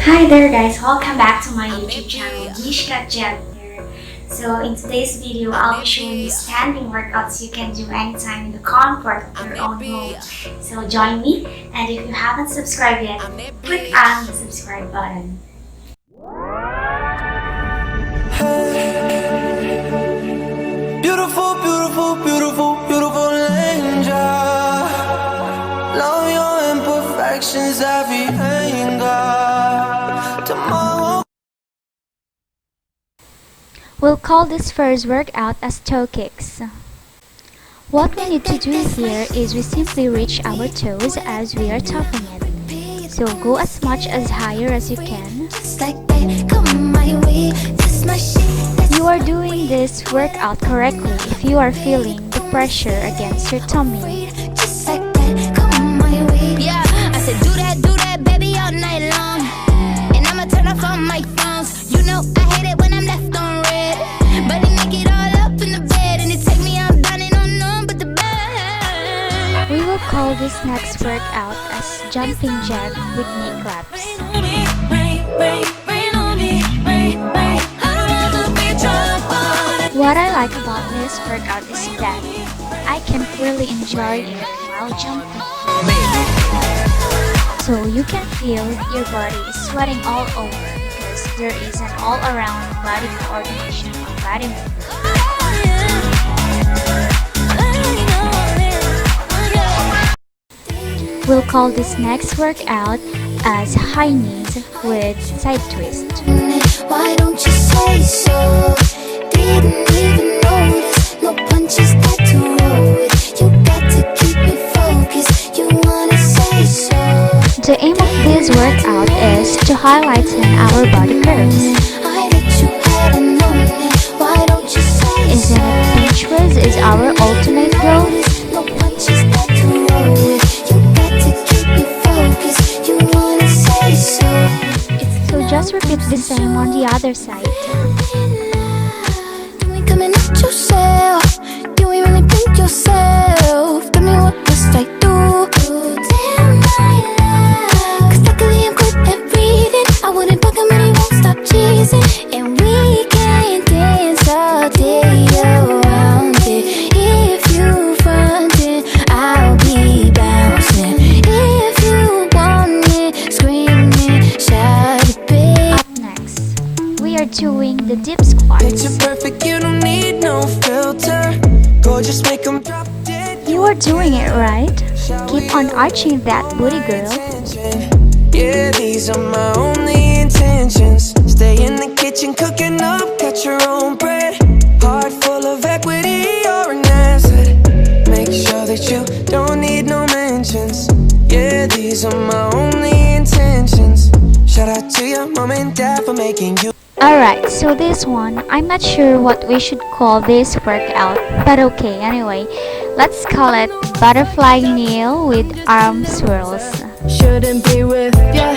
Hi there guys, welcome back to my YouTube channel, Gishka Jet here. So in today's video, I'll be showing you standing workouts you can do anytime in the comfort of your own home. So join me, and if you haven't subscribed yet, click on the subscribe button. Beautiful, beautiful, beautiful, beautiful angel. Love your imperfections, every anger. Tomorrow. We'll call this first workout as toe kicks. What we need to do here is we simply reach our toes as we are tapping it. So go as much as higher as you can. You are doing this workout correctly if you are feeling the pressure against your tummy. Yeah, I said do that, baby, all night long. And I'ma turn off all my phones. You know I hate it when I'm left on red. But he make it all up in the bed, and it take me out dining on none but the bed. We will call this next workout as jumping jack with knee claps. What I like about this workout is that I can really enjoy it while jumping. So you can feel your body is sweating all over because there is an all-around body coordination of body movement. We'll call this next workout as high knees with side twist. Why don't you say so? Didn't even notice. No punches that to roll with. You got to keep me focused. You wanna say so? The aim of this workout is to highlight our body curves. I bet you hadn't known it. Why don't you say Isn't so? it beach was is our ultimate goal? No punches that to roll with. You got to keep me focused. You wanna say so? So just repeat the same on the other side. You ain't coming out yourself. You ain't really think yourself. Tell me what must I do? Damn my love. 'Cause luckily I'm good at breathing. I wouldn't bug him and he won't stop cheesing. And we can dance all day around it. If you frontin', I'll be bouncing. If you want it, scream it, shout it, babe. Up next, we are doing the dip squats. Picture perfect, you don't need no filter. Gorgeous, make 'em drop dead. You are doing it right. Keep on arching that booty, girl. Yeah, these are my only intentions. Stay in the kitchen, cooking up, cut your own bread. Heart full of equity, you're an asset. Make sure that you don't need no mentions. Yeah, these are my only intentions. Shout out to your mom and dad for making you. Alright, so this one, I'm not sure what we should call this workout, but okay, anyway. Let's call it butterfly kneel with arm swirls. Shouldn't be with ya.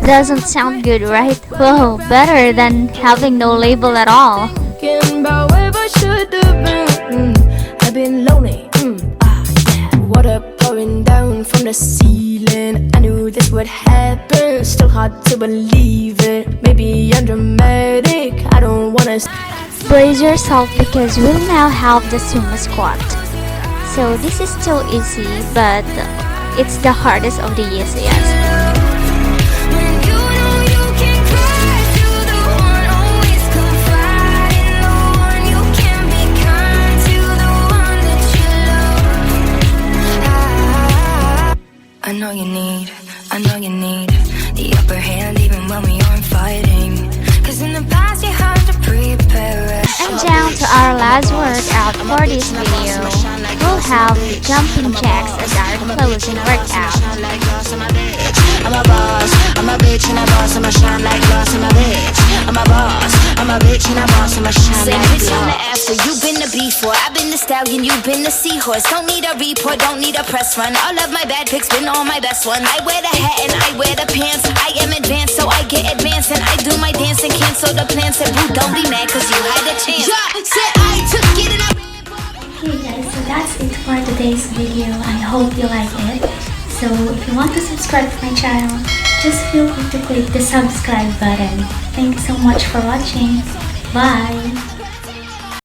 Doesn't sound good, right? Whoa, better than having no label at all. Thinking about where I should have been. I've been lonely. Yeah. Water pouring down from the ceiling. I knew this would happen. Still hard to believe it. Maybe I'm dramatic. I don't wanna. Brace yourself because we'll now have the sumo squat. So this is still easy, but it's the hardest of the easiest. When you know you can cry to the one, always confide in the one. You can be kind to the one that you love. I know you need the upper hand even when we aren't fighting. 'Cause in the past you had to prepare. And down to our last workout for this video. We'll have jumping jacks as our closing workout. I'm a boss, I'm a bitch and a boss, I'ma shine like glass, I'm a bitch. I'm a boss, I'm a bitch and a boss, I'ma shine like glass. Bitch on the ass where you been the before. I've been the stallion, you've been the seahorse. Don't need a report, don't need a press run. All of my bad pics been all my best one. I wear the hat and I wear the pants. I am advanced, so I get advanced. And I do my dance and cancel the plans. Said boo, don't be mad, 'cause you had a chance. Yeah, said I took it and I. Okay guys, so that's it for today's video. I hope you like it. So if you want to subscribe to my channel, just feel free to click the subscribe button. Thank you so much for watching. Bye!